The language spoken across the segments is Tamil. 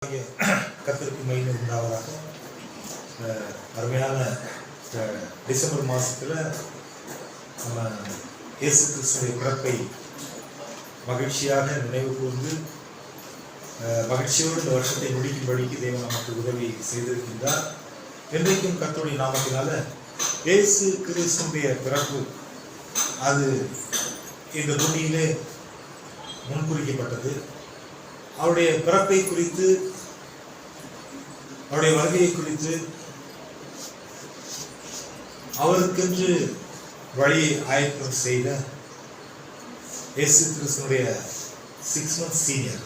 கர்த்தருக்கு மகிமை உண்டாவதாக. அருமையான டிசம்பர் மாதத்தில் நம்ம இயேசு கிறிஸ்துவின் பிறப்பை மகிழ்ச்சியாக நினைவு கூர்ந்து மகிழ்ச்சியோடு இந்த வருஷத்தை முடிக்கும்படிக்கு தேவன் நமக்கு உதவி செய்திருக்கின்றார். இன்றைக்கும் கர்த்தருடைய நாமத்தினால இயேசு கிறிஸ்துவினுடைய பிறப்பு அது இந்த பூமியிலே முன்குறிக்கப்பட்டது. அவருடைய பிறப்பை குறித்து, அவருடைய வருகையை குறித்து, அவருக்கென்று வழியை ஆயத்தம் செய்த இயேசு கிறிஸ்துவினுடைய 6 months சீனியர்.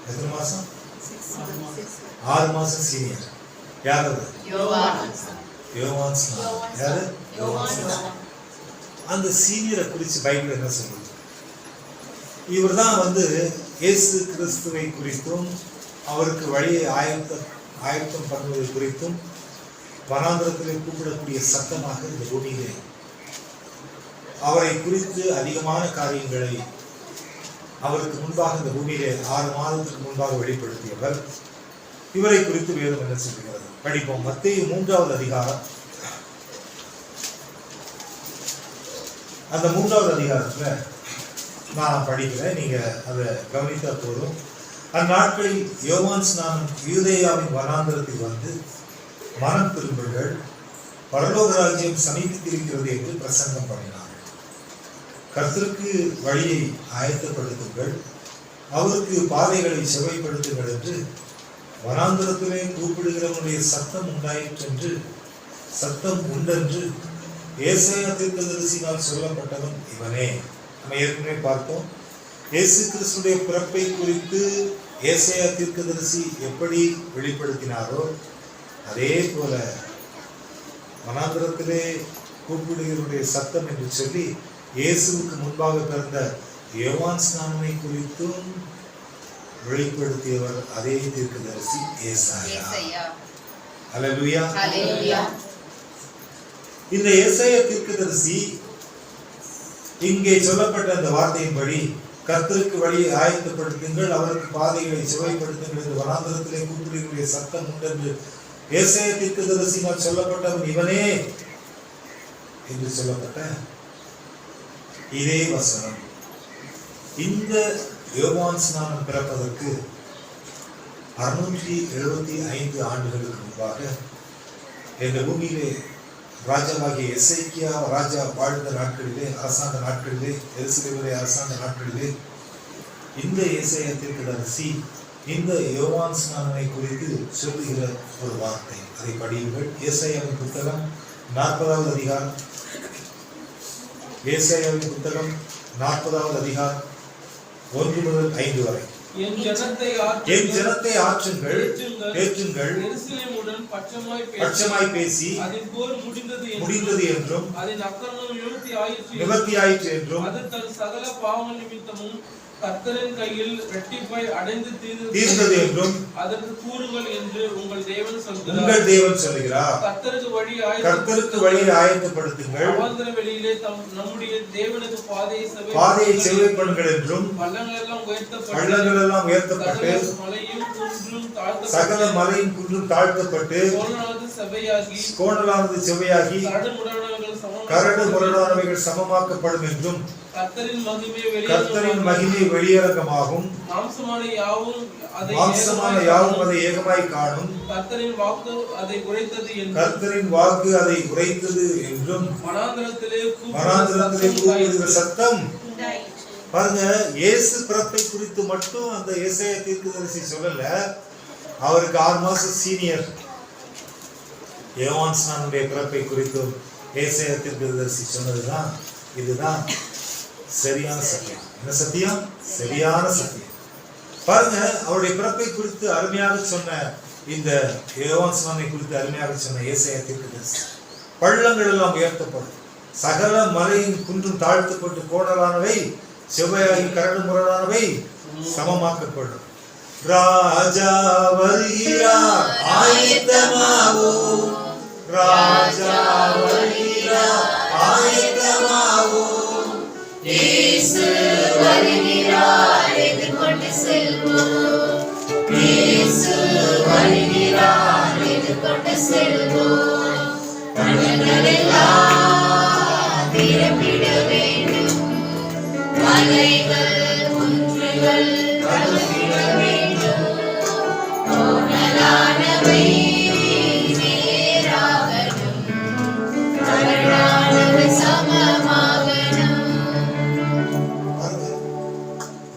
எத்தனை மாசம்? 6 மாசம் சீனியர். யார் அது? யோவான் ஸ்நானன். யாரு? அந்த சீனியரை குறித்து பைபிள் என்ன சொல்றது? இவர் தான் இயேசு கிறிஸ்துவை குறித்தும் அவருக்கு வழியை ஆயத்தம் பண்ணுவது குறித்தும் வனாந்திரத்திலே கூப்பிடக்கூடிய சத்தமாக இந்த பூமியிலே அவரை குறித்து அதிகமான காரியங்களை அவருக்கு முன்பாக இந்த பூமியிலே 6 மாதத்துக்கு முன்பாக வெளிப்படுத்தியவர். இவரை குறித்து வேதம் என்ன சொல்கிறது? படிப்போம். மத்தேயு 3வது அதிகாரம். அந்த 3வது அதிகாரத்துல நான் படிக்கிறேன், நீங்க அதை கவனித்தா போதும். அந்நாட்களில் யோவான் ஸ்நானன் யூதேயாவின் வனாந்திரத்தில் வந்து, மனம் திரும்புங்கள், பரலோக ராஜ்யம் சமீபித்திருக்கிறது என்று பிரசங்கம் பண்ணினார். கர்த்தருக்கு வழியை ஆயத்தப்படுத்துங்கள், அவருக்கு பாதைகளை செவைப்படுத்துங்கள் என்று வனாந்திரத்திலே கூப்பிடுகிறவனுடைய சத்தம் உண்டென்று ஏசாயா தீர்க்கதரிசியால் சொல்லப்பட்டவன் இவனே. நம்ம ஏற்கனவே பார்த்தோம், இயேசு கிறிஸ்துடைய பிறப்பை குறித்து ஏசாயா தீர்க்கதரிசி எப்படி வெளிப்படுத்தினாரோ அதே போல வனாந்திரத்திலே கூப்பிடுகிறவருடைய சத்தம் என்று சொல்லி இயேசுவுக்கு முன்பாக பிறந்த யோவான் ஸ்நானனை குறித்தும் வெளிப்படுத்தியவர் அதே தீர்க்கதரிசி ஏசாயா. அல்லேலூயா. இந்த ஏசாயா தீர்க்கதரிசி இங்கே சொல்லப்பட்ட அந்த வார்த்தையின்படி கர்த்தருக்கு வழியை ஆயத்தப்படுத்துங்கள், அவருக்கு பாதைகளை செவைப்படுத்துங்கள் என்று வனாந்திரத்திலே கூப்பிடுகிற சத்தம் உண்டென்று ஏசாயா தீர்க்கதரிசியால் சொல்லப்பட்டவன் இவனே என்று சொல்லப்பட்ட இதே வசனம் இந்த யோவான் ஸ்நானன் பிறப்பதற்கு 675 ஆண்டுகளுக்கு முன்பாக இந்த பூமியிலே ராஜாவாகிய எசேக்கியா ராஜா வாழ்ந்த நாட்களிலே, அரசாங்க நாட்களிலே, எருசலேமிலே அரசாங்க நாட்களிலே இந்த ஏசாயா தீர்க்கதரிசி இந்த யோவான் ஸ்நானனை குறித்து சொல்லுகிற ஒரு வார்த்தை. அதை படியுங்கள். ஏசாயாவின் புத்தகம் 40வது அதிகாரம். ஏசாயாவின் புத்தகம் 40வது அதிகாரம் 1 முதல் 5 வரை. என் ஜனத்தை ஆற்றுங்கள், ஏற்றுங்கள், பட்சமாய் பேசி அதன் போர் முடிந்தது என்றும் அதன் அக்கிரமம் நிவர்த்தியாயிற்று என்றும் அது தன் சகல பாவங்கள் நிமித்தமும் கர்த்தரின் கையில் இரட்டிப்பாய் அடைந்து தீர்ந்தது என்றும் அதற்கு கூறுங்கள் என்று உங்கள் தேவன் சொல்கிறார். கர்த்தருக்கு வழியை ஆயத்தப்படுத்துங்கள், அவாந்தர வெளியிலே நம்முடைய தேவனுக்கு பாதையை செவைப்படுங்கள் என்றும் பள்ளங்கள் எல்லாம் உயர்த்தப்பட்டு சகல மலையும் குன்றும் தாழ்த்தப்பட்டு கோணலானது செவ்வையாகி கரடு முரடானவைகள் சமமாக்கப்படும் என்றும் கர்த்தரின் மகிமை வெளியரங்கமாகும், மாம்சமான யாவும் அதை ஏகமாய் காணும், கர்த்தரின் வாக்கு அதை உரைத்தது என்றும் வனாந்திரத்திலே கூப்பிடுகிற சத்தம். பாருங்க, இயேசு பிறப்பை குறித்து மட்டும் அந்த ஏசாயா தீர்க்கதரிசி சொல்லல, அவருக்கு 6 மாசம் சீனியர் யோவான் ஸ்நானனுடைய பிறப்பை குறித்தும் ஏசாயா தீர்க்கதரிசி சொன்னதுதான். இதுதான் சரியான சத்தியம். என்ன சத்தியம்? சரியான சத்தியம். பாருங்க, அவருடைய பிறப்பை குறித்து அருமையாக சொன்ன இந்த யோவான் ஸ்நானனை குறித்து அருமையாக சொன்ன ஏசாயா தீர்க்கதரிசி, பள்ளங்கள் எல்லாம் உயர்த்தப்படும், சகல மலையின் குன்றும் தாழ்த்தப்பட்டு கோணலானவை செவ்வையாகி கரடு முரடானவை சமமாக்கப்படும். ராஜா வருகிறார், ஆயத்தமாவோம், ராஜா வருகிறார், ஆயத்தமாவோம், இயேசு வருகிறார், எதிர்கொண்டு செல்வோம், இயேசு கொண்டு செல்வோம். தடங்களெல்லாம் நிரம்பிட வேண்டும். மலைகள் குன்றுகள் தழுவிட வேண்டும். கோணலானவை நேராகணும். கரடானவை சமமாகணும்.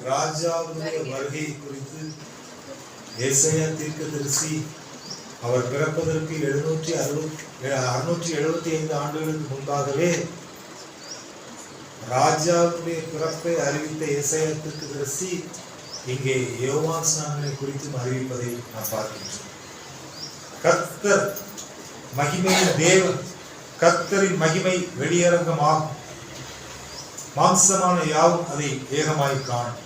ராஜாவுடைய வருகை குறித்து ஏசாயா தீர்க்கதரிசி அவர் பிறப்பதற்கு 675 ஆண்டுகளுக்கு முன்பாகவே ராஜாவுடைய பிறப்பை அறிவித்த ஏசாயா தீர்க்கதரிசி இங்கே யோவான் ஸ்நானனை குறித்தும் அறிவிப்பதை நாம் பார்க்கின்றோம். கர்த்தர் மகிமையின் தேவன், கர்த்தரின் மகிமை வெளியரங்கமாகும். மாம்சமான யாவும் அதை ஏகமாய் காணும்.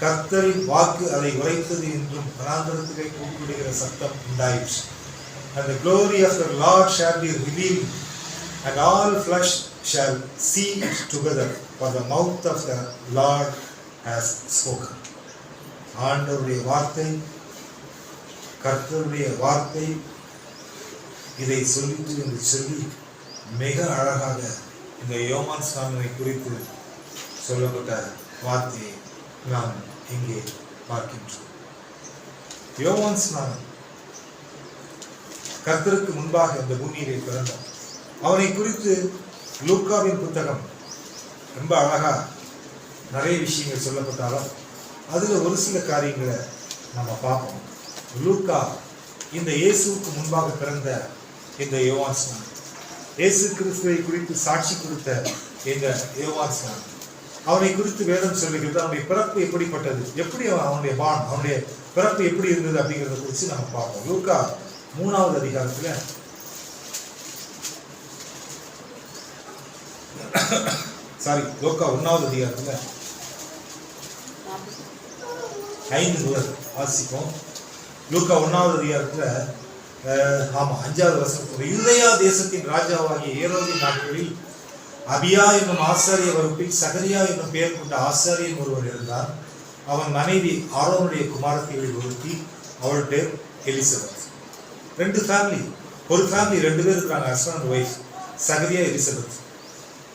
கர்த்தரின் வாக்கு அதை உரைத்தது என்றும் வனாந்தரத்திலே கூப்பிடுகிற சத்தம் உண்டாயிற்று. And the glory of the Lord shall be revealed, and all flesh shall see it together, for the mouth of the Lord has spoken. ஆண்டவருடைய வார்த்தை, கர்த்தருடைய வார்த்தை இதை சொல்லிட்டு என்று சொல்லி மிக அழகாக இந்த யோவான் ஸ்நானனை குறித்து சொல்லப்பட்ட வார்த்தையை நாம் இங்கே பார்க்கின்றோம். யோவான் ஸ்நானன் கர்த்தருக்கு முன்பாக இந்த பூமியிலே பிறந்தார். அவனை குறித்து லூக்காவின் புத்தகம் ரொம்ப அழகா நிறைய விஷயங்கள் சொல்லப்பட்டாலும் அதுல ஒரு சில காரியங்களை நம்ம பார்ப்போம். லூக்கா இந்த இயேசுவுக்கு முன்பாக பிறந்த இந்த யோவான் ஸ்நானன், இயேசு கிறிஸ்துவை குறித்து சாட்சி கொடுத்த இந்த யோவான் ஸ்நானன், அவனை குறித்து வேதம் சொல்லுகிறது. அவனுடைய பிறப்பு எப்படிப்பட்டது, எப்படி அவனுடைய பிறப்பு எப்படி இருந்தது அப்படிங்கிறத குறித்து நம்ம பார்ப்போம். லூக்கா 3வது அதிகாரத்துல லூக்கா 1வது அதிகாரத்துல 5 முதல் வாசிப்போம். லூக்கா 1வது அதிகாரத்துல 5வது வசனம், யூதேயா தேசத்தின் ராஜாவாகிய ஏரோதின் நாட்களில் அபியா என்னும் ஆசாரிய வகுப்பில் சகரியா என்னும் பெயர் கொண்ட ஆசாரியன் ஒருவர் இருந்தார். அவன் மனைவி ஆரோனுடைய குமாரத்திகளில் ஒருத்தி, அவள் பேர் எலிசபெத். 2 ஃபேமிலி, ஒரு ஃபேமிலி 2 பேர் இருக்காங்க, husband and wife, Zechariah Elizabeth.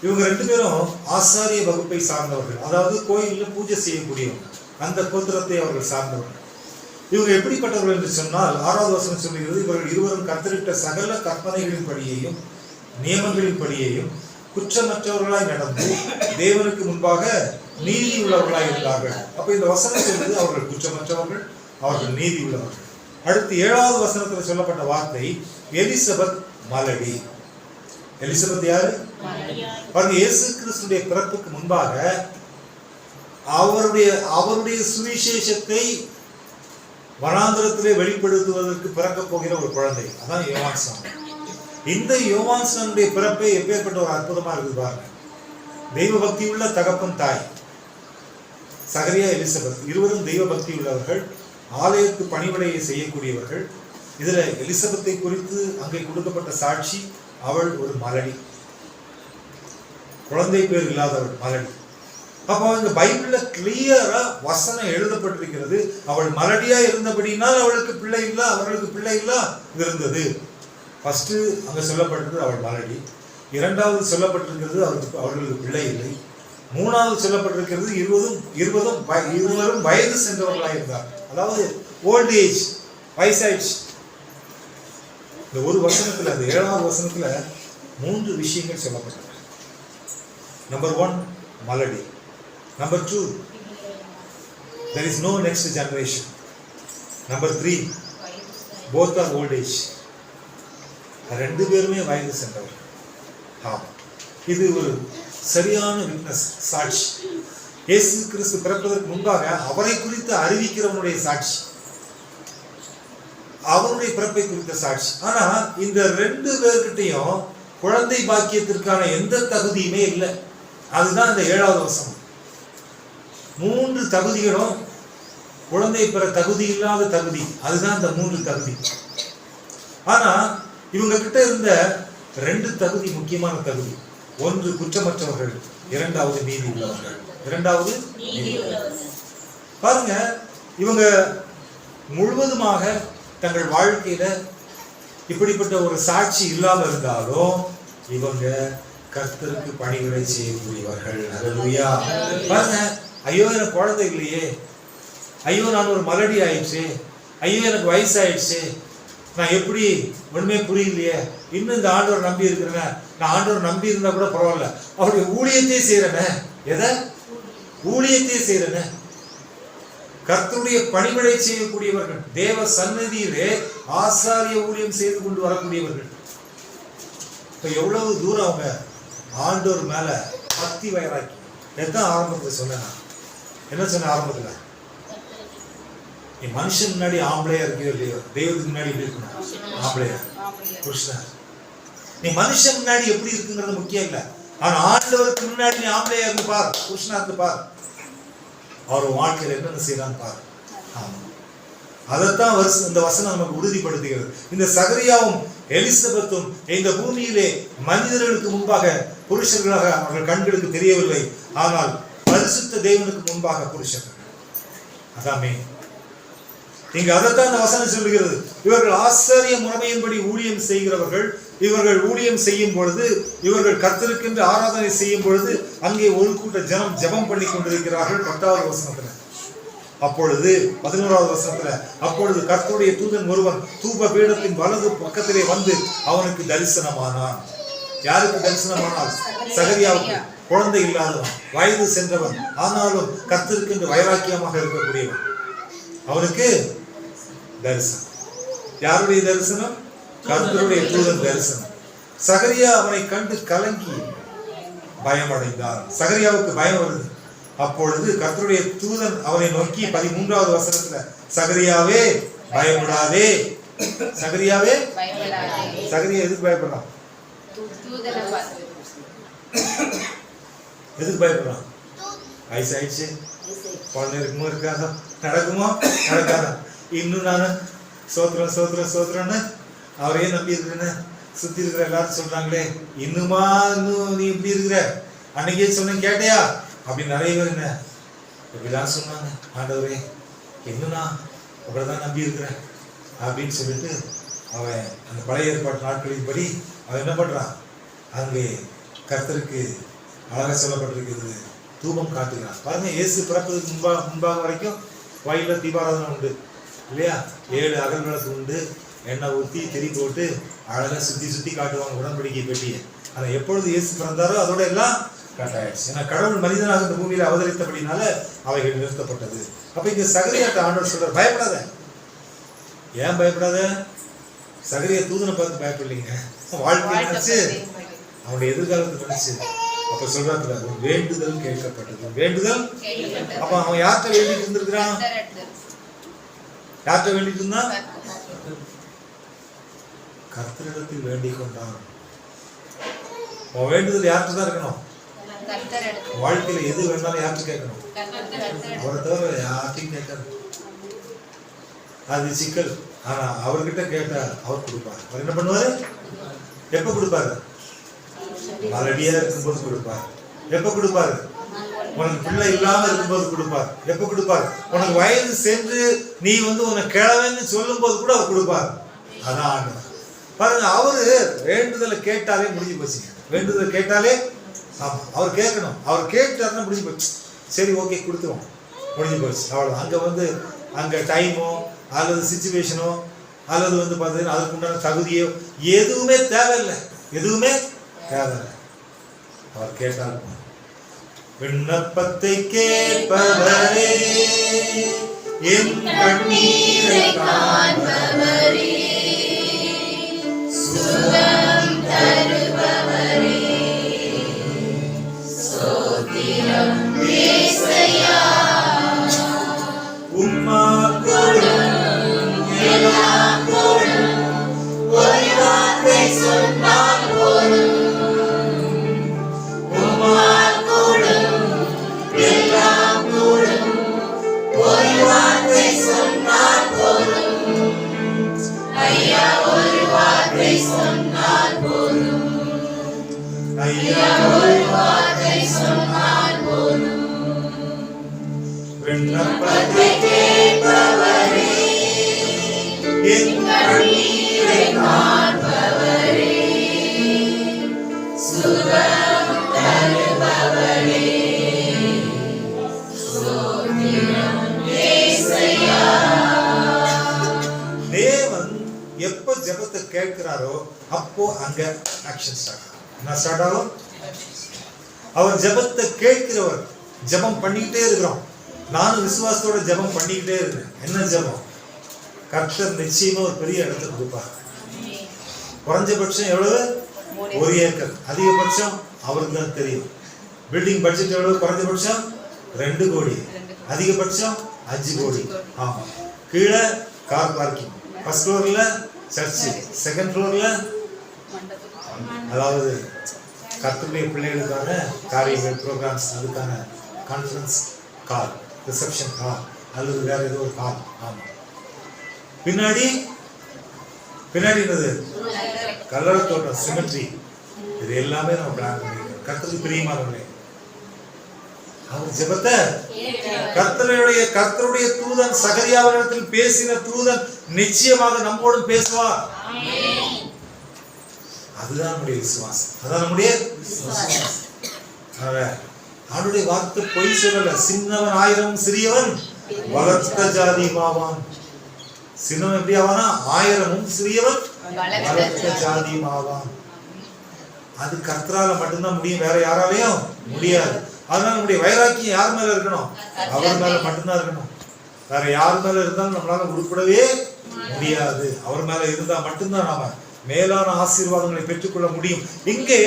இவங்க 2 பேரும் ஆசாரிய வகுப்பை சார்ந்தவர்கள், அதாவது கோயிலில் பூஜை செய்யக்கூடியவங்க, அந்த கோத்திரத்தை அவர்கள் சார்ந்தவர்கள். இவங்க எப்படிப்பட்டவர்கள் என்று சொன்னால் 6வது வசனம் சொல்லுகிறது, இவர்கள் இருவரும் கர்த்தரிட்ட சகல கற்பனைகளின் படியையும் நியமங்களின் படியையும் குற்றமற்றவர்களாய் நடந்து தேவனுக்கு முன்பாக நீதி உள்ளவர்களாய் இருந்தார்கள். அப்ப இந்த வசனம் சொல்வது அவர்கள் குற்றமற்றவர்கள், அவர்கள் நீதி உள்ளவர்கள். அடுத்து 7வது வசனத்தில் சொல்லப்பட்ட வார்த்தை எலிசபெத் மலடி. எலிசபெத் யாரு? பாருங்க, இயேசு கிறிஸ்துடைய பிறப்புக்கு முன்பாக அவருடைய சுவிசேஷத்தை வனாந்தரத்திலே வெளிப்படுத்துவதற்கு பிறக்க போகிற ஒரு குழந்தை, அதான் யோவான் ஸ்நானன். இந்த யோவான் ஸ்நானனுடைய பிறப்பை எப்பேற்பட்ட ஒரு அற்புதமா இருக்குது பாருங்க. தெய்வ பக்தி உள்ள தகப்பன் தாய் சகரியா எலிசபெத் இருவரும் தெய்வ பக்தி உள்ளவர்கள், ஆலயத்து பணிவிடையை செய்யக்கூடியவர்கள். இதுல எலிசபெத்தை குறித்து அங்கே கொடுக்கப்பட்ட சாட்சி, அவள் ஒரு மலடி, குழந்தை பேர் இல்லாதவள், மலடி. அப்போ இந்த பைபிள்ல கிளியரா வசனம் எழுதப்பட்டிருக்கிறது, அவள் மலடியா இருந்தபடினால் அவளுக்கு பிள்ளை இல்ல, அவர்களுக்கு பிள்ளை இல்ல இருந்தது. ஃபர்ஸ்ட் அங்க சொல்லப்பட்டிருக்கிறது அவள் மலடி, 2வது சொல்லப்பட்டிருக்கிறது அவர்களுக்கு பிள்ளை இல்லை, 3வது சொல்லப்பட்டிருக்கிறது இருவரும் வயது சென்றவர்களாக இருந்தார், அதாவது ஓல்ட் ஏஜ், வயசாயிடுச்சு. இந்த ஒரு வசனத்துல, அந்த 7வது வசனத்துல 3 விஷயங்கள் சொல்லப்பட்டது. நம்பர் 1 மலடி, number 2 there is no next generation, number 3 both are old age. 2 பேருமே வயது சென்றவர்கள். இது ஒரு சரியான விட்னஸ், சாட்சி. இயேசு கிறிஸ்து பிறப்பதற்கு முன்பாக அவரை குறித்து அறிவிக்கிறவனுடைய சாட்சி, அவருடைய பிறப்பை குறித்த சாட்சி. ஆனா இந்த 2 பேர்கிட்டையும் குழந்தை பாக்கியத்திற்கான எந்த தகுதியுமே இல்லை. அதுதான் இந்த 7வது வசனம். 3 தகுதிகளும் குழந்தை பெற தகுதி இல்லாத தகுதி, அதுதான் இந்த 3 தகுதி. ஆனா இவங்க கிட்ட இருந்த 2 தகுதி முக்கியமான தகுதி. 1 குற்றமற்றவர்கள், 2வது நீதி உள்ளவர்கள். பாருங்க, இவங்க முழுவதுமாக தங்கள் வாழ்க்கையில இப்படிப்பட்ட ஒரு சாட்சி இல்லாம இருந்தாலும் இவங்க கர்த்தருக்கு பணிவிடை செய்யக்கூடியவர்கள். அல்லேலூயா. பாருங்க, ஐயோ எனக்கு குழந்தை இல்லையே, ஐயோ நான் ஒரு மலடி ஆயிடுச்சு, ஐயோ எனக்கு வயசாயிடுச்சு, நான் எப்படி ஒண்ணுமே புரியலையே, இன்னும் இந்த ஆண்டவர் நம்பி இருக்கிறேன். நான் ஆண்டவர் நம்பி இருந்தா கூட பரவாயில்ல, அவருடைய ஊழியத்தை செய்யறேனே, எதை ஊழியத்தை செய்யறேனே. கர்த்தருடைய பணிவிடை செய்யக்கூடியவர்கள், தேவ சன்னதியிலே ஆசாரிய ஊழியம் செய்து கொண்டு வரக்கூடியவர்கள். இப்ப எவ்வளவு தூரம் அவங்க ஆண்டவர் மேல பக்தி வைராக்கி. எதான் ஆரம்பத்துல சொன்னேன், என்ன சொன்ன ஆரம்பத்துல, நீ மனுஷன் முன்னாடி ஆம்பளையா இருக்கியோ இல்லையோ, தெய்வத்துக்கு முன்னாடி எப்படி இருக்கணும், ஆம்பளையா புருஷனா. நீ மனுஷன் முன்னாடி எப்படி இருக்குங்கிறது முக்கியம் இல்லை, ஆனா ஆண்டவருக்கு முன்னாடி நீ ஆம்பளையா இருந்து பார், புருஷனா இருந்து பார், அவர் வாழ்க்கையில் என்னென்ன செய்யறான்னு பாரு. ஆமா, அதைத்தான் இந்த வசனம் நமக்கு உறுதிப்படுத்துகிறது. இந்த சகரியாவும் எலிசபெத்தும் இந்த பூமியிலே மனிதர்களுக்கு முன்பாக புருஷர்களாக அவர்கள் கண்களுக்கு தெரியவில்லை, ஆனால் பரிசுத்த தேவனுக்கு முன்பாக புருஷர்கள். அதாமே இங்க அதைத்தான் இந்த வசனம் சொல்லுகிறது. இவர்கள் ஆசாரிய முறைமையின்படி ஊழியம் செய்கிறவர்கள். இவர்கள் ஊழியம் செய்யும் பொழுது, இவர்கள் கர்த்தருக்கென்று ஆராதனை செய்யும் பொழுது அங்கே ஒரு கூட்ட ஜனம் ஜெபம் பண்ணி கொண்டிருக்கிறார்கள். 10வது வசனத்துல. அப்பொழுது 11வது வசனத்துல, அப்பொழுது கர்த்தருடைய தூதன் ஒருவன் தூப பீடத்தின் வலது பக்கத்திலே வந்து அவனுக்கு தரிசனமானான். யாருக்கு தரிசனமானால்? சகரியாவுக்கு. குழந்தை இல்லாதவன், வயது சென்றவன், ஆனாலும் கர்த்தருக்கென்று வைராக்கியமாக இருக்கக்கூடியவன். அவனுக்கு தரிசனம். யாருடைய தரிசனம்? கர்த்தருடைய தூதன் தரிசனம். சகரியா அவனை கண்டு கலங்கி பயமடைந்தார். சகரியாவுக்கு பயம் வருது. அப்பொழுது கர்த்தருடைய தூதன் அவனை நோக்கி 13வது வசனத்துல, சகரியாவே பயப்படாதே. சகரியாவே பயப்படாதே. சகரியா எதுக்கு பயப்படுறான்? எதுக்கு பயப்படுறான்? வயசாயிடுச்சு, குழந்தை இருக்குமோ இருக்காதா, நடக்குமோ நடக்காதா, இன்னும் நானு சோத்திரம் சோத்திரம் சோத்திரம்னு அவரையே நம்பி இருக்கிறேன்னு சுத்தி இருக்கிற எல்லாரும் சொல்றாங்களே, இன்னுமா இன்னும் நீ இப்படி இருக்கிற, அன்னைக்கே சொன்ன கேட்டையா அப்படின்னு நிறைய பேர் என்ன இப்படிதான் சொன்னாங்க. ஆண்டவரே இன்னும் நான் உங்களைதான் நம்பி இருக்கிறேன் அப்படின்னு சொல்லிட்டு அவன் அந்த பழைய ஏற்பாட்டு நாட்களின் படி அவன் என்ன பண்றான், அங்கே கர்த்தருக்கு அழகாக சொல்லப்பட்டிருக்கிறது, தூபம் காட்டுகிறான். பாருங்க, இயேசு பிறப்பதற்கு முன்பாக வரைக்கும் வயலில் தீபாராதனை உண்டு இல்லையா, 7 அகல் விளக்கு உண்டு, எண்ணெய் ஊற்றி திரி போட்டு அழகாக சுற்றி சுற்றி காட்டுவாங்க உடன்படிக்கை பெட்டியை. ஆனால் எப்பொழுது இயேசு பிறந்தாரோ அதோட எல்லாம் கட்டாயிடுச்சு. ஏன்னா கடவுள் மனிதனாக இந்த பூமியில அவதரித்தபடினால அவைகள் நிறுத்தப்பட்டது. அப்ப இங்க சகரியாட்ட ஆண்டவர் சொல்றார், பயப்படாத. ஏன் பயப்படாத? சகரியா தூதனை பார்த்து பயப்படலைங்க, வாழ்க்கை நினைச்சு அவனுடைய எதிர்காலத்தை நினைச்சு. அப்ப சொல்றாரு, வேண்டுதல் கேட்கப்பட்டது. வேண்டுதல். அப்ப அவன் யார்கிட்ட வேண்டிட்டு இருந்திருக்கிறான்? யார்கிட்ட வேண்டிட்டு இருந்தான்? கர்த்தரிடத்தில் வேண்டிக் கொண்டான். உன் வேண்டுதல் யார்கிட்ட தான் இருக்கணும்? வாழ்க்கையில எது வேண்டாலும் யார்கிட்ட கேட்கணும்? அவரை தவிர யார்கிட்டையும் கேட்கணும். அது சிக்கல். ஆனா அவர்கிட்ட கேட்டா அவர் கொடுப்பாரு. அவர் என்ன பண்ணுவாரு? எப்ப கொடுப்பாரு? மலடியா இருக்கும்போது கொடுப்பாரு. எப்ப கொடுப்பாரு? உனக்கு பிள்ளை இல்லாம இருக்கும்போது கொடுப்பார். எப்ப கொடுப்பார்? உனக்கு வயது சென்று நீ உன்னை கிழவன்னு சொல்லும் போது கூட அவர் கொடுப்பார். அதான் ஆண்டவர். பாருங்க, அவரு வேண்டுதலை கேட்டாலே முடிஞ்சு போச்சுங்க. வேண்டுதலை கேட்டாலே ஆமா அவர் கேட்கணும். அவர் கேட்டாருன்னா முடிஞ்சு போச்சு. சரி, ஓகே, கொடுத்துருவோம், முடிஞ்சு போச்சு, அவ்வளோ. அங்க டைமோ அல்லது சிச்சுவேஷனோ அல்லது பார்த்தீங்கன்னா அதுக்கு உண்டான தகுதியோ எதுவுமே தேவையில்லை. எதுவுமே தேவையில்லை. அவர் கேட்டால் விண்ணப்பத்தை கேட்பவரே, என் கண்ணீரை காண்பவரே, சுகம் தருபவரே, ஸ்தோத்திரம் இயேசுயா. உம்மா கொடும் எல்லாம் கொடும், ஒரு வார்த்தை சொன்னால் போதும். ஐயா ஒரு வார்த்தை சொன்னால் போதும். ஐயா ஒரு வார்த்தை சொன்னால் போதும். விண்ணப்பத்தை கேட்பவரே, என் கண்ணீரை காண்பவரே, சுகம் தருபவரே, ஸ்தோத்திரம் இயேசையா. தேவன் எப்ப ஜெபத்தை கேட்கிறாரோ அப்போ அங்க ஆக்ஷன் ஸ்டார்ட் ஆகும். என்ன ஸ்டார்ட் ஆகும்? அவர் ஜெபத்தை கேட்கிறவர். ஜெபம் பண்ணிக்கிட்டே இருக்கிறோம். நானும் விசுவாசத்தோட ஜெபம் பண்ணிக்கிட்டே இருக்கிறேன். என்ன ஜெபம்? கர்த்தர் நிச்சயமா ஒரு பெரிய இடத்தை கொடுப்பார். குறைஞ்சபட்சம் எவ்வளவு? 1 ஏக்கர். அதிகபட்சம் அவருக்கு தான் தெரியும். பில்டிங் பட்ஜெட் எவ்வளவு? குறைஞ்சபட்சம் 2 கோடி, அதிகபட்சம் 5 கோடி. ஆமா. கீழே கார் பார்க்கிங், ஃபர்ஸ்ட் ஃப்ளோர்ல சர்ச், செகண்ட் ஃப்ளோர்ல அதாவது கர்த்தருடைய பிள்ளைகளுக்கான காரியங்கள், ப்ரோக்ராம்ஸ், அதுக்கான கான்ஃபரன்ஸ் கால், ரிசப்ஷன் கால், அல்லது வேற ஏதோ ஒரு கால். ஆமா. பின்னாடி என்னது? கல்லறை தோட்டம், சிமெட்ரி. இது எல்லாமே நம்ம பிளான் பண்ணிக்கிறோம். கர்த்தருக்கு பிரியமானவர்களே, அவர் ஜெபத்தை கர்த்தருடைய தூதன் சகரியாவிடத்தில் பேசின தூதன் நிச்சயமாக நம்மோடு பேசுவார். அதுதான் நம்முடைய விசுவாசம். அதான் நம்முடைய விசுவாசம். அவருடைய வார்த்தை பொய் சொல்லல. சின்னவன் 1000 சிறியவன் வளர்த்த ஜாதி மாவான். சின்னவன் எப்படி ஆவானா? 1000 சிறியவன் வளர்த்த ஜாதி மாவான். அது கர்த்தரால மட்டும்தான் முடியும், வேற யாராலையும் முடியாது. அதனால நம்முடைய வைராக்கியம் யார் மேல இருக்கணும்? அவர் மேல மட்டும்தான் இருக்கணும். வேற யார் மேல இருந்தாலும் நம்மளால உருப்படவே முடியாது. அவர் மேல இருந்தா மட்டும்தான் நாம மேலான ஆசீர்வாதங்களை பெற்றுக்கொள்ள முடியும். இங்கே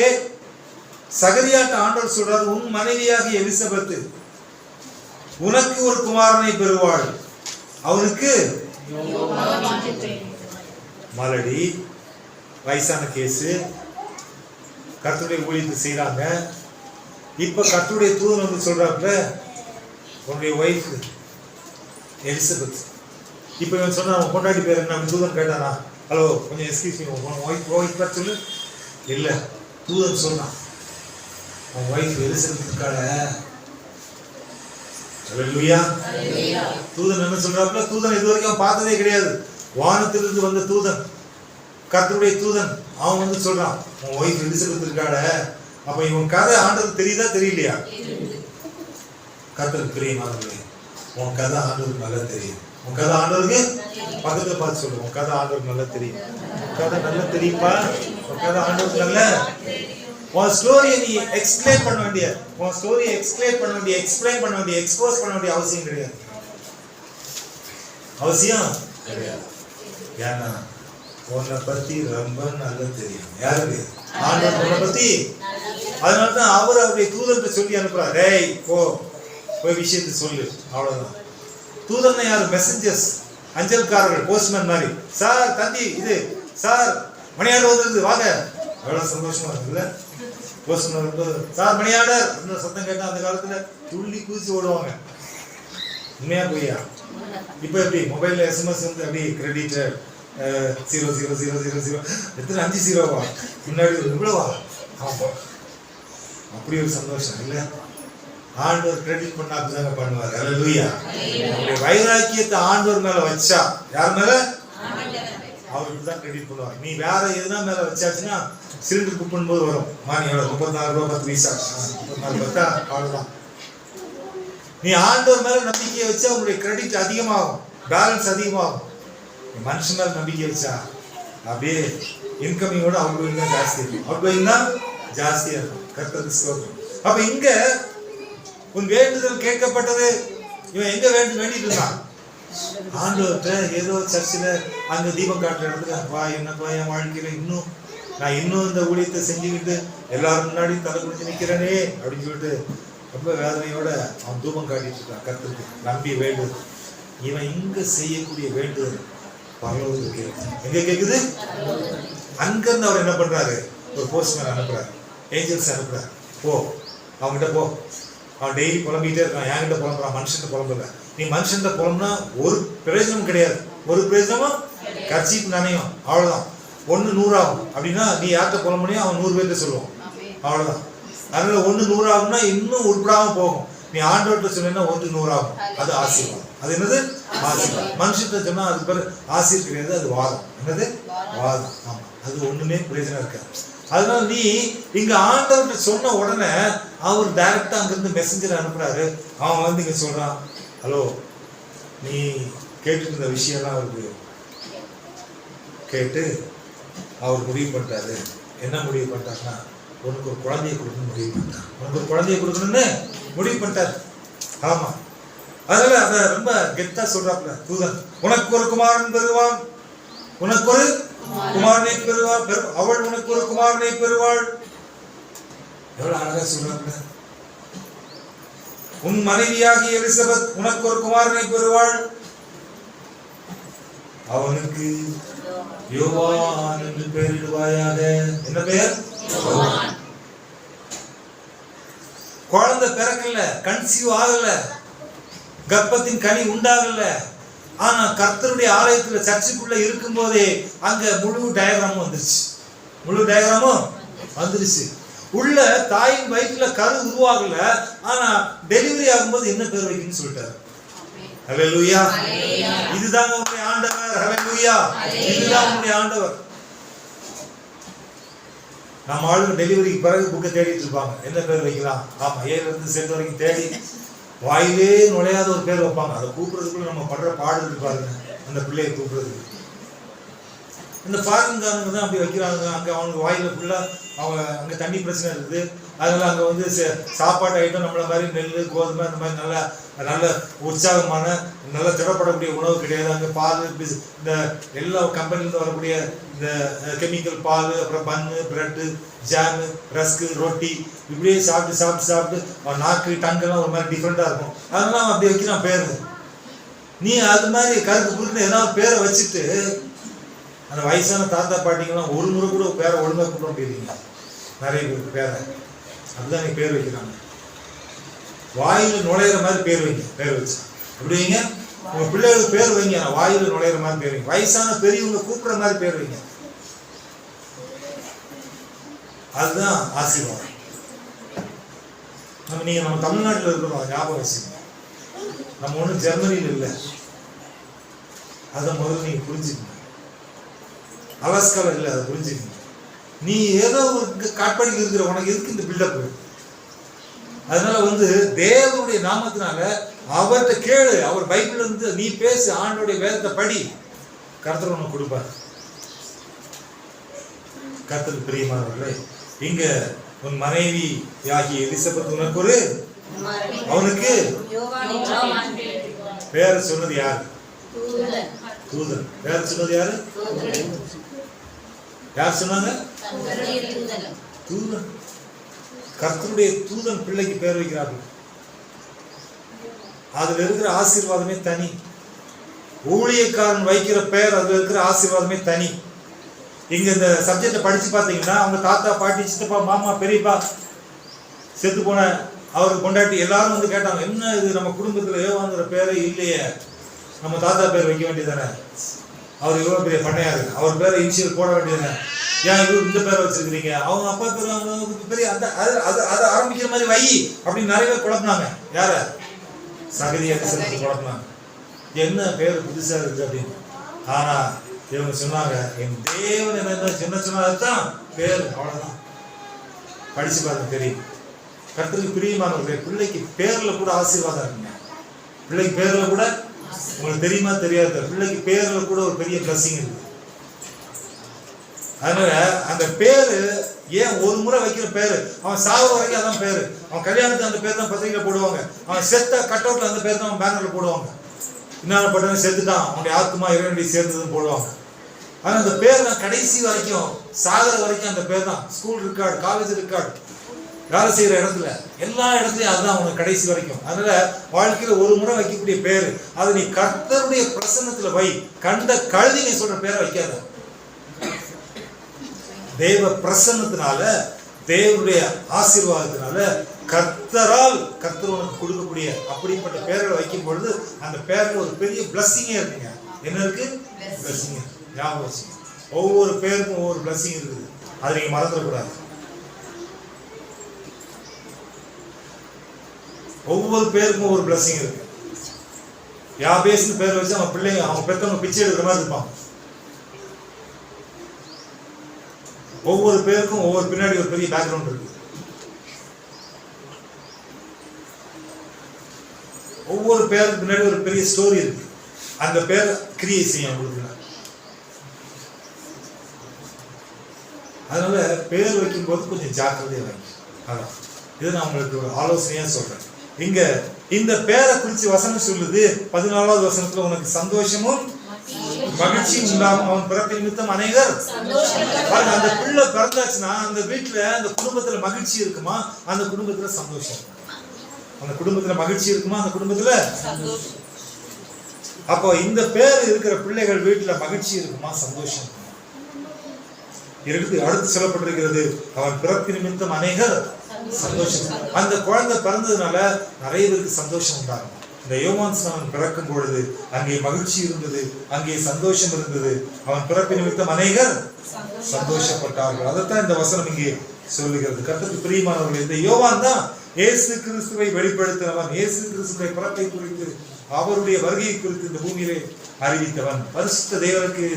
சகரியாட்ட ஆண்டவர் சொல்றாரு, உன் மனைவியாக எலிசபெத்து உனக்கு ஒரு குமாரனை பெறுவாள். அவனுக்கு மலடி, வயசான கேசு, கர்த்தருடைய ஊழியத்தை செய்யறாங்க. இப்ப கர்த்தருடைய தூதன் வந்து சொல்றாப்புல, உன்னுடைய ஒய்ஃப் எலிசபெத். இப்ப இவன் சொன்னா அவன் கொண்டாடி பேர் என்ன? தூதன் கேட்டானா? ஹலோ, கொஞ்சம் எக்ஸ்கியூஸ் மீ, உன் ஒய்ஃப் பேர் சொல்லு. இல்ல, தூதன் சொன்னான், உன் ஒய்ஃப் எலிசபெத் இருக்காள. அல்லேலூயா. தூதன் என்ன சொல்றாப்புல? தூதன் இது வரைக்கும் பார்த்ததே கிடையாது. வானத்திலிருந்து வந்த தூதன், கர்த்தருடைய தூதன், அவன் வந்து சொல்றான், உன் ஒய்ஃப் எலிசபெத் இருக்காள. அப்ப இவன் கதை ஆண்டவருக்கு தெரியுதா தெரியலையா? கர்த்தருக்கு பிரியமானவர்களே, உன் கதை ஆண்டவருக்கு நல்லா தெரியும். உன் கதை ஆண்டவருக்கு பக்கத்துல பார்த்து சொல்லு, உன் கதை ஆண்டவருக்கு நல்லா தெரியும். உன் கதை நல்லா தெரியுப்பா, உன் கதை ஆண்டவருக்கு நல்ல. உன் ஸ்டோரியை நீ எக்ஸ்பிளைன் பண்ண வேண்டிய எக்ஸ்பிளைன் பண்ண வேண்டிய எக்ஸ்போஸ் பண்ண வேண்டிய அவசியம் கிடையாது. அவசியம் கிடையாது. ஏன்னா உன்னை பத்தி ரொம்ப நல்லா தெரியும். யாருக்கு? ஆண்டவர் உன்னை பத்தி. அதனாலதான் அவர் அவருடைய தூதன்கிட்ட சொல்லி அனுப்புறார், டேய் போய் விஷயத்தை சொல்லு. அவ்வளவுதான். தூதன் யாரு? மெசஞ்சர்ஸ், அஞ்சல்காரர்கள், போஸ்ட்மேன் மாதிரி. சார் தந்தி இது, சார் மணியாடர் வந்துருது, வாங்க. எவ்வளவு சந்தோஷமா இருக்குல்ல? போஸ்ட்மேன் வரும்போது, சார் மணியாடர் இந்த சத்தம் கேட்டா அந்த காலத்துல துள்ளி குதிச்சு ஓடுவாங்க. உண்மையா பொய்யா? இப்ப எப்படி மொபைல்ல SMS வந்து அப்படி கிரெடிட்டட் 0000 எத்தனை 5 0வா? முன்னாடி இவ்வளவா? ஆமா. அப்படி ஒரு சந்தோஷம் இல்ல? ஆண்டவர் கிரெடிட் பண்ணா அப்படிதாங்க பண்ணுவார். அல்லேலூயா. நம்முடைய வைராக்கியத்தை ஆண்டவர் மேல வச்சா, யார் மேல? அவருக்கு தான் கிரெடிட் பண்ணுவார். நீ வேற எதுனா மேல வச்சாச்சுன்னா சிலிண்டர் புக் பண்ணும்போது வரும், மானி எவ்வளவு? 34 ரூபா 10 பைசா. 34 பத்தா அவ்வளவுதான். நீ ஆண்டவர் மேல நம்பிக்கையை வச்சா உங்களுடைய கிரெடிட் அதிகமாகும், பேலன்ஸ் அதிகமாகும். மனுஷன் மேல நம்பிக்கை வச்சா அப்படியே இன்கமிங்கோட அவுட்கோயிங் தான் ஜாஸ்தி இருக்கும். அவுட்கோயிங் தான் ஜாஸ்தியா இருக்கும். கர்த்தருக்கு ஸ்தோத்திரம். அப்ப இங்க உன் வேண்டுதல் கேட்கப்பட்டது. இவன் எங்க வேண்டிட்டு இருந்தான்? ஆண்டவர்கிட்ட. ஏதோ சர்ச்சில் அங்க தீபம் காட்டுற இடத்துல, வா என்னப்பா என் வாழ்க்கையில நான் இன்னும் இந்த ஊழியத்தை செஞ்சுக்கிட்டு எல்லாரும் முன்னாடி தலை குடிச்சு நிக்கிறேனே அப்படின்னு சொல்லிட்டு ரொம்ப வேதனையோட அவன் தூபம் காட்டிட்டு இருக்கான். கர்த்தருக்கு நம்பி வேண்டுதல். இவன் இங்க செய்யக்கூடிய வேண்டுதல் பரலோகத்துக்கு எங்க கேக்குது? அங்கிருந்து அவர் என்ன பண்றாரு? ஒரு போஸ்ட்மேன் அனுப்புறாரு, ஏஞ்சல்ஸ் அனுப்புறாரு. போ அவங்ககிட்ட போ. அவன் டெய்லி புலம்பிக்கிட்டே இருக்கான். என்கிட்ட புலம்புறான், மனுஷன் புலம்புற. நீ மனுஷன் புலம்புனா ஒரு பிரயோஜனம் கிடையாது. ஒரு பிரயோஜனமும் கர்ச்சீப் நனையும், அவ்வளவுதான். 1 100 ஆகும். அப்படின்னா நீ யார்கிட்ட புலம்புனியோ அவன் 100 பேர்கிட்ட சொல்லுவான், அவ்வளவுதான். அதனால 1 100 ஆகும்னா இன்னும் உருப்படாம போகும். நீ ஆண்டவர்கிட்ட சொன்னா 100 ஆகும். அது ஆசீர்வாதம். அது என்னது? ஆசீர்வாதம். மனுஷன்கிட்ட சொன்னா அது பேர் ஆசீர் கிடையாது, அது வாதம். என்னது? வாதம். ஆமா, அது ஒண்ணுமே பிரயோஜனம் இருக்காது. அதனால நீ இங்க ஆண்டவர்கிட்ட சொன்ன உடனே அவர் டைரக்டா அங்கிருந்து மெசஞ்சர் அனுப்புறாரு. அவன் வந்து இங்க சொல்றான், ஹலோ நீ கேட்டுட்டு இருந்த விஷயம்லாம் அவருக்கு கேட்டு அவர் முடிவு பண்ணிட்டாரு. என்ன முடிவு பண்ணிட்டாருன்னா, உனக்கு ஒரு குழந்தைய கொடுக்கணும்னு முடிவு பண்ணிட்டார். உனக்கு ஒரு குழந்தைய கொடுக்கணும்னு முடிவு பண்ணிட்டார். ஆமா, அதனால அத ரொம்ப கெத்தா சொல்றாப்ல தூதன். உனக்கு ஒரு குமாரன் பெறுவான், உனக்கு ஒரு குமாரனை பெறுவாள், அவள் உனக்கு ஒரு குமாரனை பெறுவாள். எவ்வளவு அழகா சொல்றாங்க. உன் மனைவியாகிய எலிசபெத் உனக்கு ஒரு குமாரனை பெறுவாள், அவனுக்கு யோவான் என்று பெயரிடுவாயாக. என்ன பெயர்? குழந்தை பிறக்கல, கன்சீவ் ஆகல, கர்ப்பத்தின் கனி உண்டாகல. ஆனா கர்த்தருடைய ஆலயத்துல சர்ச்சுக்குள்ள இருக்கும் போதே அங்க முழு டயக்ராமும் வந்துருச்சு. முழு டயக்ராமும் வந்துருச்சு. உள்ள தாயின் வயிற்றுல கரு உருவாகல, ஆனா டெலிவரி ஆகும்போது என்ன பேர் வைக்கணும்னு சொல்லிட்டாரு. ஹல்லேலூயா. இதுதான் உங்களுடைய ஆண்டவர். ஹல்லேலூயா. இதுதான் உங்களுடைய ஆண்டவர். நம்ம ஆளுங்க டெலிவரிக்கு பிறகு புக்கை தேடிட்டு இருப்பாங்க, என்ன பேர் வைக்கலாம். ஆமா, ஏல இருந்து செட் வரைக்கும் தேடி வாயிலே நுழையாத ஒரு பேர் வைப்பாங்க. அதை கூப்பிடுறதுக்குள்ள நம்ம படுற பாடு இருக்கு பாருங்க, அந்த பிள்ளையை கூப்பிடுறதுக்கு. இந்த ஃபாரின்காரங்க தான் அப்படி வைக்கிறாங்க. அங்கே அவனுக்கு வாயில ஃபுல்லாக அவங்க அங்கே தண்ணி பிரச்சனை இருக்குது. அதனால அங்கே வந்து சாப்பாட்டு ஐட்டம் நம்மள மாதிரி நெல் கோதுமை அந்த மாதிரி நல்ல உற்சாகமான நல்லா திடப்படக்கூடிய உணவு கிடையாது. அங்கே பால், இந்த எல்லா கம்பெனிலேருந்து வரக்கூடிய இந்த கெமிக்கல் பால், அப்புறம் பன்னு, பிரெட்டு, ஜாமு, ரஸ்க்கு, ரொட்டி, இப்படியே சாப்பிட்டு சாப்பிட்டு சாப்பிட்டு நாக்கு டங்கெல்லாம் ஒரு மாதிரி டிஃப்ரெண்ட்டாக இருக்கும். அதனால அவன் அப்படி வைக்கிறான் பேர். நீ அது மாதிரி கருக்கு புருக்கு ஏதாவது பேரை வச்சுட்டு அந்த வயசான தாத்தா பாட்டிங்கெல்லாம் ஒரு முறை கூட பேரை ஒழுங்காக கூப்பிட முடியுறீங்க. நிறைய பேருக்கு பேரை அப்படிதான் நீ பேர் வைக்கிறாங்க. வாயில் நுழையிற மாதிரி பேர் வைங்க. பேர் வச்சு எப்படி வைங்க? உங்க பிள்ளைகளுக்கு பேர் வைங்க, வாயில் நுழையிற மாதிரி பேர் வைங்க. வயசான பெரியவங்க கூப்பிடுற மாதிரி பேர் வைங்க. அதுதான் ஆசீர்வாதம். நம்ம தமிழ்நாட்டில் இருக்கிறோம், ஞாபகம் வச்சுங்க. நம்ம ஒன்றும் ஜெர்மனியில் இல்லை. அதை முதல்ல நீங்க புரிஞ்சுக்கணும். அலாஸ்காவில் இல்லை, அதை புரிஞ்சுக்கணும். நீ ஏதோ ஒரு காட்பாடியில் இருக்கிற உனக்கு எதுக்கு இந்த பில்டப்? அதனால வந்து தேவனுடைய நாமத்தினால அவர்கிட்ட கேளு. அவர் பைபிள் இருந்து நீ பேசு, ஆண்டோடைய வேதத்தை படி, கர்த்தர் உனக்கு கொடுப்பார். கர்த்தருக்கு பிரியமானவர்களே, இங்க உன் மனைவி ஆகிய எலிசபெத் உனக்கு ஒரு, அவனுக்கு பேர் சொன்னது யாரு? தூதன். பேர் சொன்னது யாரு? யார் சொன்னாங்க? தூதன். கர்த்தருடைய தூதன் பிள்ளைக்கு பேர் வைக்கிறார்கள். அதுல இருக்கிற ஆசீர்வாதமே தனி. ஊழியக்காரன் வைக்கிற பேர், அதுல இருக்கிற ஆசீர்வாதமே தனி. இங்க இந்த சப்ஜெக்டை படிச்சு பார்த்தீங்கன்னா அவங்க தாத்தா, பாட்டி, சித்தப்பா, மாமா, பெரியப்பா, செத்து போன அவருக்கு கொண்டாட்டி எல்லாரும் வந்து கேட்டாங்க, என்ன இது நம்ம குடும்பத்துல யோவாங்கிற பேரே இல்லையே, நம்ம தாத்தா பேர் வைக்க வேண்டியதானே, அவர் இவ்வளவு பெரிய பண்ணையாரு, அவர் பேரை இனிஷியல் போட வேண்டியதானே, ஏன் இவரு இந்த பேரை வச்சிருக்கிறீங்க, அவங்க அப்பா பேர் அவங்க பெரிய அந்த அதை ஆரம்பிக்கிற மாதிரி வை அப்படின்னு நிறைய பேர் குழப்பினாங்க. யார? சகதியாக சேர்த்து குழப்பினாங்க, என்ன பேர் புதுசா இருக்கு அப்படின்னு. ஆனா இவங்க சொன்னாங்க, என் தேவன் என்ன சொன்னதுதான் பேர், அவ்வளவுதான். படிச்சு பாருங்க தெரியும். கர்த்தருக்கு பிரியமானவர்களே, பிள்ளைக்கு பேர்ல கூட ஆசீர்வாதம் இருக்குங்க. பிள்ளைக்கு பேர்ல கூட, உங்களுக்கு தெரியுமா தெரியாது, பிள்ளைக்கு பேர்ல கூட ஒரு பெரிய பிளஸிங் இருக்கு. அதனால அந்த பேரு ஏன் ஒரு முறை வைக்கிற பேரு, அவன் சாவு வரைக்கும் அதான் பேரு. அவன் கல்யாணத்துக்கு அந்த பேர் தான் பத்திரிகையில போடுவாங்க. அவன் செத்த கட் அவுட்ல அந்த பேர் தான் அவன் பேனர்ல போடுவாங்க. இன்னொரு பட்டவன் செத்துட்டான், அவனுடைய ஆத்மா இறைவனடி சேர்ந்ததுன்னு போடுவாங்க. ஆனா அந்த பேர் தான் கடைசி வரைக்கும், சாகர வரைக்கும் அந்த பேர் தான். ஸ்கூல் ரெக்கார்டு, காலேஜ் ரெக்கார்டு, வேலை செய்யற இடத்துல, எல்லா இடத்துலயும் அதுதான் உனக்கு கடைசி வரைக்கும். அதனால வாழ்க்கையில ஒரு முறை வைக்கக்கூடிய பேரு, அது நீ கர்த்தருடைய பிரசன்னத்துல வை. கண்ட கழுதிங்க சொல்ற பேரை வைக்காத. தேவ பிரசன்னத்தினால, தேவனுடைய ஆசீர்வாதத்தினால, கர்த்தரால் கர்த்தர் உனக்கு கொடுக்கக்கூடிய அப்படிப்பட்ட பேர்களை வைக்கும் பொழுது அந்த பேர்ல ஒரு பெரிய பிளஸ்ஸிங்கே இருக்குங்க. என்ன இருக்கு? பிளஸ்ஸிங். ஞாபகம் வச்சுங்க, ஒவ்வொரு பேருக்கும் ஒவ்வொரு பிளஸ்ஸிங் இருக்குது. அதை நீங்க மறந்துடக்கூடாது. ஒவ்வொரு பேருக்கும் ஒவ்வொரு பிளஸிங் இருக்கு. யாபேஸ்னு பேர் வச்சு அவன் பிள்ளைங்க அவங்க பெற்றவங்க பிச்சை எடுக்கிற மாதிரி இருப்பான். ஒவ்வொரு பேருக்கும் ஒவ்வொரு பின்னாடி ஒரு பெரிய பேக்ரவுண்ட் இருக்கு. ஒவ்வொரு பேருக்கு பின்னாடி ஒரு பெரிய ஸ்டோரி இருக்கு. அந்த பேர் கிரியை செய்யும் உங்களுக்கு. அதனால பேர் வைக்கும் போது கொஞ்சம் ஜாக்கிரதையா வைங்க. அதான் இது நான் உங்களுக்கு ஒரு ஆலோசனையா சொல்றேன். இங்க இந்த பேரை குறிச்சு வசனம் சொல்லுது 14வது வசனத்துல, உனக்கு சந்தோஷமும் மகிழ்ச்சியும் உண்டாகும், அவன் பிறப்பின் நிமித்தம் அநேகர். பாருங்க, அந்த பிள்ளை பிறந்தாச்சுன்னா அந்த வீட்டுல அந்த குடும்பத்துல மகிழ்ச்சி இருக்குமா, அந்த குடும்பத்துல சந்தோஷம். அந்த குடும்பத்துல மகிழ்ச்சி இருக்குமா, அந்த குடும்பத்துல அப்போ இந்த பேர் இருக்கிற பிள்ளைகள் வீட்டுல மகிழ்ச்சி இருக்குமா, சந்தோஷம் இருக்கு. அடுத்து சொல்லப்பட்டிருக்கிறது, அவன் பிறப்பு நிமித்தம் அநேகர் சந்தோஷம். அந்த குழந்தை பிறந்ததுனால நிறைய பேருக்கு சந்தோஷம் உண்டாகும். இந்த யோவான் ஸ்நானன் பிறக்கும் பொழுது அங்கே மகிழ்ச்சி இருந்தது, அங்கே சந்தோஷம் இருந்தது. அவன் பிறப்பு நிமித்தம் அநேகர் சந்தோஷப்பட்டார்கள். அதைத்தான் இந்த வசனம் இங்கே சொல்லுகிறது. கர்த்தருக்கு பிரியமானவர்கள், இந்த யோவான் தான் இயேசு கிறிஸ்துவை வெளிப்படுத்தினவன். இயேசு கிறிஸ்துவை பிறப்பை குறித்து, அவருடைய வருகையை குறித்து இந்த பூமியிலே அறிவித்தவன். பரிசுத்த தேவனுக்கு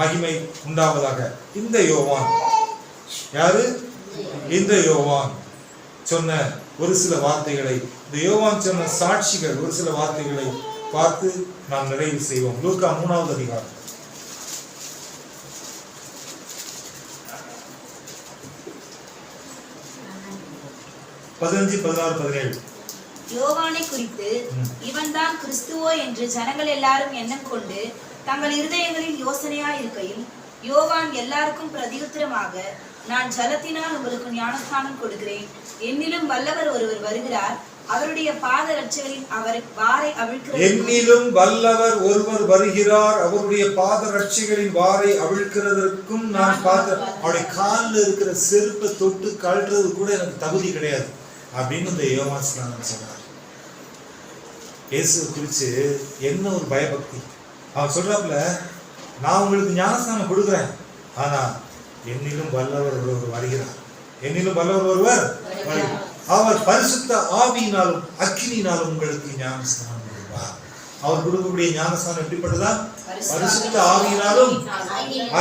மகிமை உண்டாவதாக. இந்த யோவான் யாரு? இந்த யோவான் சொன்ன ஒரு சில வார்த்தைகளை, இந்த யோவான் சொன்ன சாட்சிகள், ஒரு சில வார்த்தைகளை பார்த்து நாம் நிறைவு செய்வோம். லூக்கா 3வது அதிகாரம் 15, 16, 17. யோவானை குறித்து, இவன் தான் கிறிஸ்துவோ என்று ஜனங்கள் எல்லாரும் எண்ணம் கொண்டு தங்கள் இருதயங்களில் யோசனையாய் இருக்கையில், யோவான் எல்லாருக்கும் பிரதியுத்தரமாக, நான் ஜலத்தினால் உங்களுக்கு ஞானஸ்நானம் கொடுக்கிறேன், என்னிலும் வல்லவர் ஒருவர் வருகிறார், அவருடைய பாத ரட்சைகளின் வாரை அவிழ்க்கிறது. என்னிலும் வல்லவர் ஒருவர் வருகிறார், அவருடைய பாத ரட்சைகளின் வாரை அவிழ்க்கிறதற்கும் நான் பார்த்த, அவருடைய காலில் இருக்கிற செருப்பை தொட்டு கழட்டுறது கூட எனக்கு தகுதி கிடையாது அப்படின்னு இந்த யோவான் ஸ்நானன் சொன்னார். இயேசுவை குறித்து என்ன ஒரு பயபக்தி! அவன் சொல்றாப்புல, நான் உங்களுக்கு ஞானஸ்நானம் கொடுக்குறேன், ஆனா என்னிலும் வல்லவர் ஒருவர் வருகிறார், என்னிலும் வல்லவர் ஒருவர் வருகிறார், அவர் பரிசுத்த ஆவியினாலும் அக்கினியினாலும் உங்களுக்கு ஞானஸ்நானம் கொடுப்பார். அவர் கொடுக்கக்கூடிய ஞானஸ்நானம் எப்படிப்பட்டதா? பரிசுத்த ஆவியினாலும்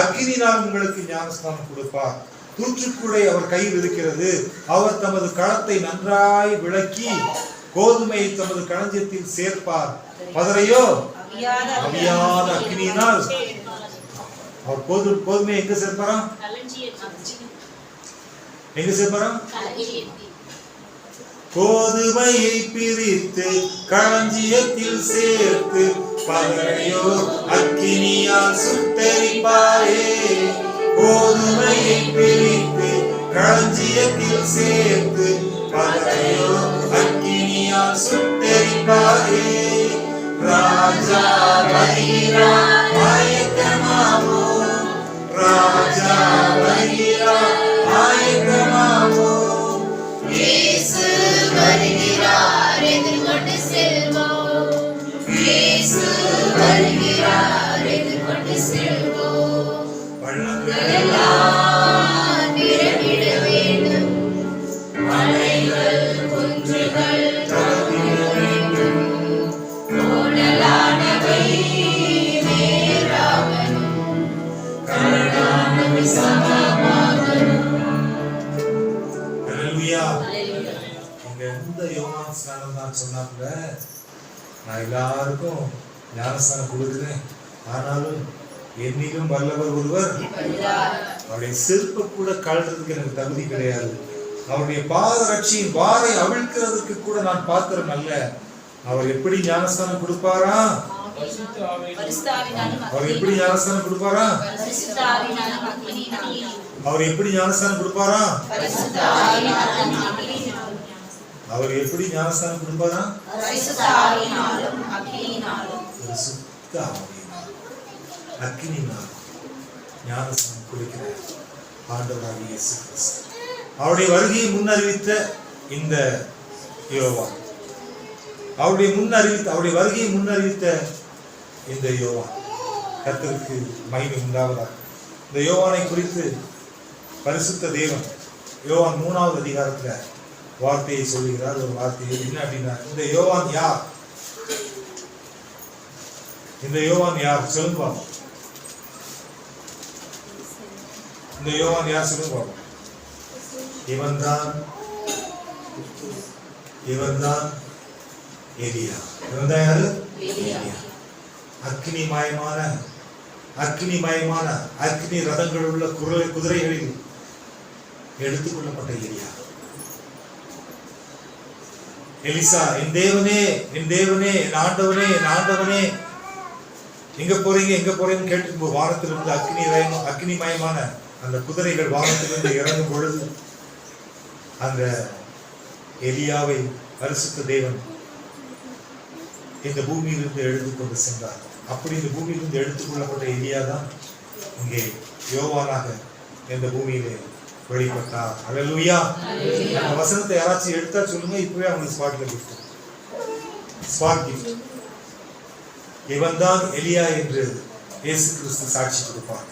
அக்கினியினாலும் உங்களுக்கு ஞானஸ்நானம் கொடுப்பார். தூற்றுக்குடை அவர் கையில் இருக்கிறது, அவர் தமது களத்தை நன்றாய் விளக்கி கோதுமையை தமது களஞ்சியத்தில் சேர்ப்பார், பதரையோ அவியாத அக்கினியினால். அவர் கோதுமையை எங்க சேர்ப்பாராம்? எங்க சேர்ப்பாராம்? கோதுமையை பிரித்து களஞ்சியத்தில் சேர்த்து பதரையோ அக்கினியால் சுட்டெரிப்பாரே. கோதுமையை பிரித்து களஞ்சியத்தில் சேர்த்து பதரையோ அக்கினியால் சுட்டெரிப்பாரே. ராஜா வருகிறார் ஆயத்தமாவோ, ராஜா வருகிறார் ஆயத்தமாவோ. இயேசு வருகிறார், எதிர்கொண்டு செல்வோம். இயேசு வருகிறார், எதிர்கொண்டு செல்வோம். பள்ளங்களெல்லாம் நிரம்பிட வேண்டும், மலைகள் குன்றுகள் தாண்டிட வேண்டும், கோணலானவை நேராகணும், கரடானவை சமமாகணும். எந்த யோவான் ஸ்நானம் தான் சொன்னாப்புல, நான் எல்லாருக்கும் ஞானஸ்நானம் கொடுக்குறேன், ஆனாலும் என்னிலும் வல்லவர் ஒருவர், அவருடைய செருப்பை கூட கழட்டுறதுக்கு எனக்கு தகுதி கிடையாது, அவருடைய பாத ரட்சியின் வாரை அவிழ்க்கிறதுக்கு கூட நான் பாத்திரம் அல்ல. அவர் எப்படி ஞானஸ்நானம் கொடுப்பாரா? அவர் எப்படி ஞானஸ்நானம் கொடுப்பாரா? அவர் எப்படி ஞானஸ்நானம் கொடுப்பாரா? அவர் எப்படி ஞானஸ்நானம் கொடுப்பாரா? அக்கினியினால் ஞானஸ்நானம் கொடுக்கிறார் ஆண்டவராகிய இயேசு கிறிஸ்து. அவருடைய வருகையை முன்னறிவித்த இந்த யோவான், அவருடைய வருகையை முன்னறிவித்த இந்த யோவான், கர்த்தருக்கு மகிமை உண்டாவதாக. இந்த யோவானை குறித்து பரிசுத்த தேவன் யோவான் 3வது அதிகாரத்துல வார்த்தையை சொல்லுகிறார். ஒரு வார்த்தையை என்ன அப்படின்னா, இந்த யோவான் யார்? இந்த யோவான் யார் சொல்லுங்க. இந்த யோவான் யார் சொல்லுங்க. இவன்தான் எலியா. இவன்தான் யாரு? எலியா. அக்னிமயமான அக்னி ரதங்கள் உள்ள குதிரைகளில் எடுத்துக்கொள்ளப்பட்ட எலியா. எலிசா, என் தேவனே, என் தேவனே, என் ஆண்டவனே, என் ஆண்டவனே, எங்க போறீங்க கேட்டு வானத்திலிருந்து அக்னிமயமான அந்த குதிரைகள் வானத்திலிருந்து இறங்கும் பொழுது அந்த எலியாவை பரிசுத்த தேவன் இந்த பூமியிலிருந்து எடுத்துக்கொண்டு சென்றார். அப்படி இந்த பூமியிலிருந்து எடுத்துக்கொள்ளப்பட்ட எலியா தான் இங்கே யோவானாக இந்த பூமியிலே வெளிப்பட்டார். அல்லேலூயா. அந்த வசனத்தை யாராச்சும் எடுத்தா சொல்லுங்க, இப்பவே அவங்களுக்கு ஸ்பாட் கிஃப்ட். இவன் தான் எலியா என்று இயேசு கிறிஸ்து சாட்சி கொடுப்பார்.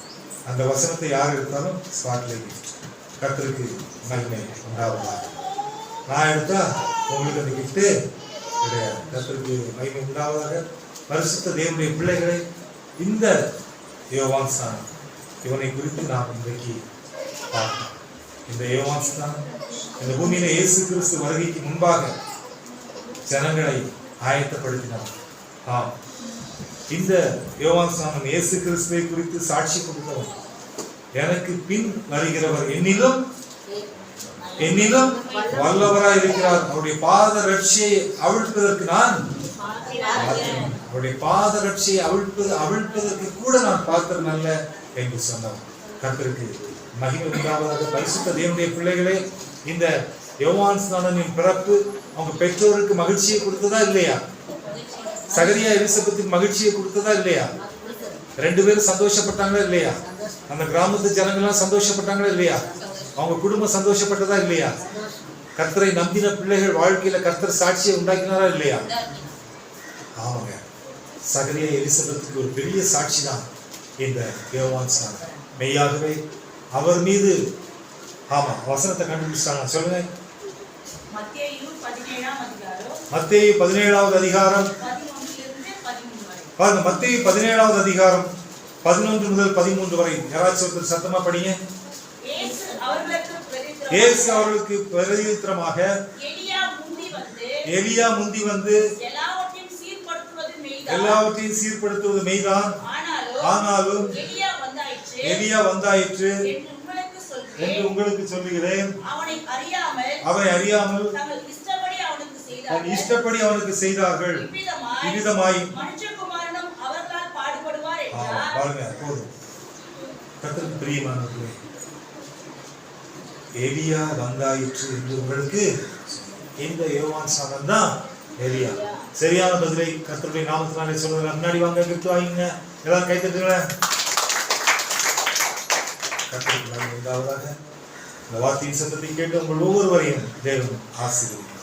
அந்த வசனத்தை யார் எடுத்தாலும் ஸ்பாட்ல கிஃப்ட். கர்த்தருக்கு மகிமை உண்டாவதாக. நான் எடுத்தா உங்களுக்கு அந்த கிஃப்ட் கிடையாது. கர்த்தருக்கு மகிமை உண்டாவதாக. பரிசுத்த தேவனுடைய பிள்ளைகளை, இந்த யோவான் ஸ்நானம் இவனை குறித்து நாம் இன்றைக்கு பார்ப்போம். இந்த யோவான் ஸ்நானம் இந்த பூமியில இயேசு கிறிஸ்து வருகைக்கு முன்பாக ஜனங்களை ஆயத்தப்படுத்தினார். ஆம், இந்த யோவான் ஸ்நானம் இயேசு கிறிஸ்துவை குறித்து சாட்சி கொடுத்தவர். எனக்கு பின் வருகிறவர் என்னிலும் வல்லவராய் இருக்கிறார். அவருடைய பாத ரட்சியை அவிழ்ப்பதற்கு நான் அவருடைய பாத ரட்சியை அவிழ்ப்பதற்கு கூட நான் பாத்திரம் அல்ல என்று சொன்னார். கர்த்தருக்கு மகிமை உண்டாவதாக. பரிசுத்த தேவனுடைய பிள்ளைகளே, இந்த யோவான் ஸ்நானனின் பிறப்பு அவங்க பெற்றோருக்கு மகிழ்ச்சியை கொடுத்ததா இல்லையா? சகரியா எலிசபெத்துக்கு மகிழ்ச்சியை கொடுத்ததா இல்லையா? 2 பேரும் சந்தோஷப்பட்டாங்களா இல்லையா? அந்த கிராமத்து ஜனங்கள்லாம் சந்தோஷப்பட்டாங்களா இல்லையா? அவங்க குடும்பம் சந்தோஷப்பட்டதா இல்லையா? கர்த்தரை நம்பின பிள்ளைகள் வாழ்க்கையில கர்த்தர் சாட்சியை உண்டாக்கினாரா இல்லையா? ஆமாங்க. சகரியா எலிசபெத்துக்கு ஒரு பெரிய சாட்சி தான் இந்த யோவான் ஸ்நானம். மெய்யாகவே அவர் மீது வசனத்தை கண்டுபிடிச்சாங்க. சொல்லுங்க. மத்தேயு 17வது அதிகாரம் பாருங்க. மத்தேயு 17வது அதிகாரம் 11 முதல் 13 வரை. யாராச்சும் ஒருத்தர் சத்தமா படிங்க. இயேசு அவர்களுக்கு பிரதியுத்தரமாக, எலியா முந்தி வந்து எல்லாவற்றையும் சீர்படுத்துவது மெய்தான், ஆனாலும் எலியா வந்தாயிற்று என்று உங்களுக்கு சொல்லுகிறேன். அவனை அறியாமல் தன் இஷ்டப்படி அவனுக்கு செய்தார்கள். இவ்விதமாய் பாருங்க. போதும். கர்த்தருக்கு பிரியமானவர்களே, எலியா வந்தாயிற்று என்று உங்களுக்கு இந்த யோவான் ஸ்நானம் தான் எலியா. சரியான பதிலை கர்த்தருடைய நாமத்தினாலே சொல்லுங்க. முன்னாடி வாங்க, கிஃப்ட் வாங்கிங்க. எல்லாரும் கைத்தட்டுங்களேன். கர்த்தருக்கு உண்டாவதாக. இந்த வார்த்தையின் சத்தத்தை கேட்டு உங்கள் ஒவ்வொருவரையும் தேவன் ஆசீர்வதிப்பார்.